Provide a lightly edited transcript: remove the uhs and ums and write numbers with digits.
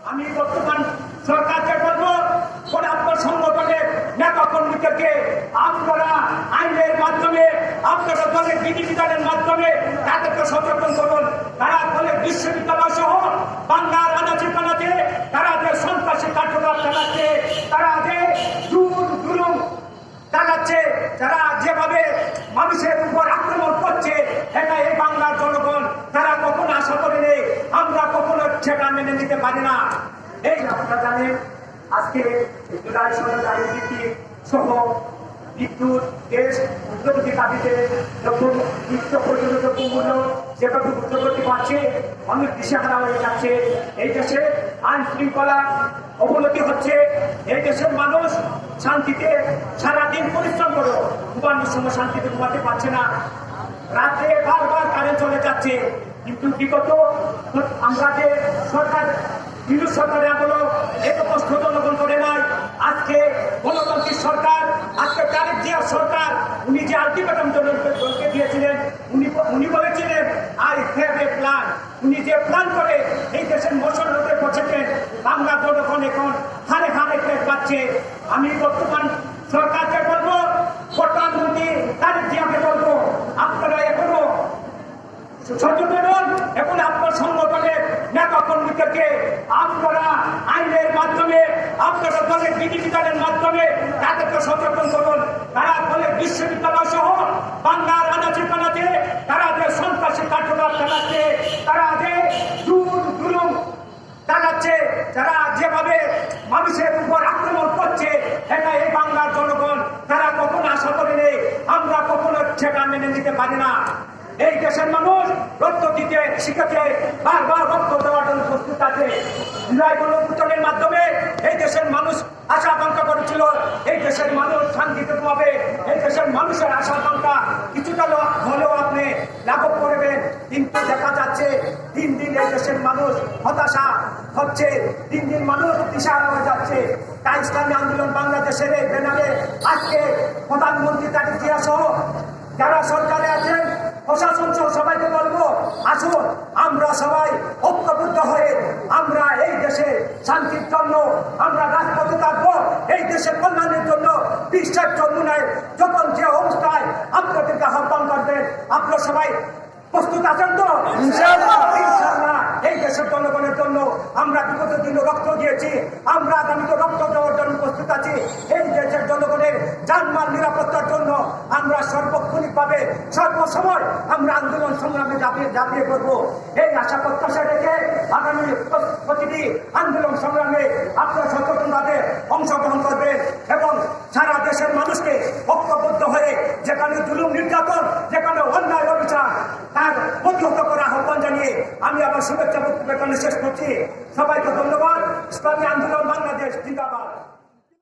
আমি বর্তমান সরকারকে বলবো, আপনার সংগঠনের নেতা কর্মীদেরকে আপনারা আইনের মাধ্যমে, আপনারা দলের বিধিবিধানের মাধ্যমে তাদেরকে সচেতন করুন। তারা দলের বিশ্ববিদ্যালয় সহ বাংলার আনাচে কানাচে তারা যে সন্ত্রাসী কার্যকলাপ চালাচ্ছে, তারা যে জুলুম চালাচ্ছে, তারা যেভাবে মানুষের উপর আক্রমণ করছে, এটা এই বাংলার জনগণ তারা কখনো আশা করেনি, আমরা কখনো সেটা মেনে নিতে পারি না। এই আপনারা জানেন, আজকে জুলাই সনদ সহ বিদ্যুৎ, গ্যাস, উদ্যোগী দাবিতে যখন নিত্য প্রয়োজনীয় দ্রব্যমূল্য যেভাবে উদ্যোগতি পাচ্ছে, অনেক দিশেহারা হয়ে যাচ্ছে। এই দেশে আইন শৃঙ্খলা অবনতি হচ্ছে। এই দেশের মানুষ শান্তিতে সারাদিন পরিশ্রম করে ঘুমানোর সময় শান্তিতে ঘুমাতে পারছে না। রাতে বারবার কারেন্ট চলে যাচ্ছে। কিন্তু বিগত আমরা যে সরকার বিরোধী সরকারে আমলো এত কষ্ট জনগণ করে নাই। আজকে গণতান্ত্রিক সরকার, আজকে তারেক জিয়ার সরকার, উনি যে আলটিমেটাম জনগণকে দিয়েছিলেন, উনি বলেছিলেন আই হ্যাভ এ প্ল্যান। উনি যে প্ল্যান করে এই দেশের মোশন হতে বসেছেন, বাংলা জনগণ এখন হারে হারে টের পাচ্ছে। আমি বর্তমান সরকারকে বলবো, প্রধানমন্ত্রী তারেক জিয়াকে বলবো, আপনারা এখনো সচেতন হন। এখন আপনার সংগঠনের নেতা কর্মীদেরকে আপনারা আইনের মাধ্যমে, আপনারা দলের বিধিবিধানের মাধ্যমে তাদেরকে সচেতন করুন। তারা দলের বিশ্ববিদ্যালয় সহ বাংলার আনাচে কানাচে তারা যে সন্ত্রাসী কার্যকলাপ চালাচ্ছে, তারা যে জুলুম চালাচ্ছে, তারা যেভাবে মানুষের উপর আক্রমণ করছে, এটা এই বাংলার জনগণ তারা কখনো আশা করেনি, আমরা কখনো সেটা মেনে নিতে পারি না। এই দেশের মানুষ রক্ত দিতে শিখেছে, বারবার রক্ত দেওয়ার জন্য প্রস্তুত আছে। জুলাই গণঅভ্যুত্থানের মাধ্যমে এই দেশের মানুষ আশা আকাঙ্ক্ষা করেছিল এই দেশের মানুষ শান্তিতে পাবে, এই দেশের মানুষের আশা আকাঙ্ক্ষা কিছুটা হলেও আপনি লাঘব করবেন। কিন্তু দেখা যাচ্ছে দিন দিন এই দেশের মানুষ হতাশা হচ্ছে, দিন দিন মানুষ দিশাহারা হয়ে যাচ্ছে। তাই ইসলামী আন্দোলন বাংলাদেশের এই ব্যানারে আজকে প্রধানমন্ত্রী তারেক জিয়া সহ যারা সরকারে আছেন, প্রশাসন সহ সবাইকে বলবো, আসুন আমরা সবাই ঐক্যবদ্ধ হয়ে আমরা এই দেশে শান্তির জন্য আমরা রাজপথে থাকবো, এই দেশের কল্যাণের জন্য বিশ্বের যমুনায় যখন যে অবস্থায় আপনাদেরকে আহ্বান করবেন, আপনারা সবাই প্রস্তুত আছেন তো? ইনশাআল্লাহ। এই দেশের জনগণের জন্য আমরা বিগত দিনে রক্ত দিয়েছি, আমরা আগামীতে রক্ত দেওয়ার জন্য প্রস্তুত আছি। এই দেশের জনগণের জানমাল নিরাপত্তার জন্য আমরা সার্বক্ষণিকভাবে সর্বসময় আমরা আন্দোলন সংগ্রামে ঝাঁপিয়ে পড়বো। এই আশা প্রত্যাশা রেখে আগামী প্রতিটি আন্দোলন সংগ্রামে আপনারা সচেতনভাবে অংশগ্রহণ করবেন এবং সারা দেশের মানুষকে ঐক্যবদ্ধ হয়ে যেখানে জুলুম নির্যাতন, যেখানে অন্যায় অবিচার, তার প্রতিহত করা আহ্বান জানিয়ে আমি আবার শুভেচ্ছা বক্তব্য শেষ করছি। সবাইকে ধন্যবাদ। ইসলামী আন্দোলন বাংলাদেশ জিন্দাবাদ।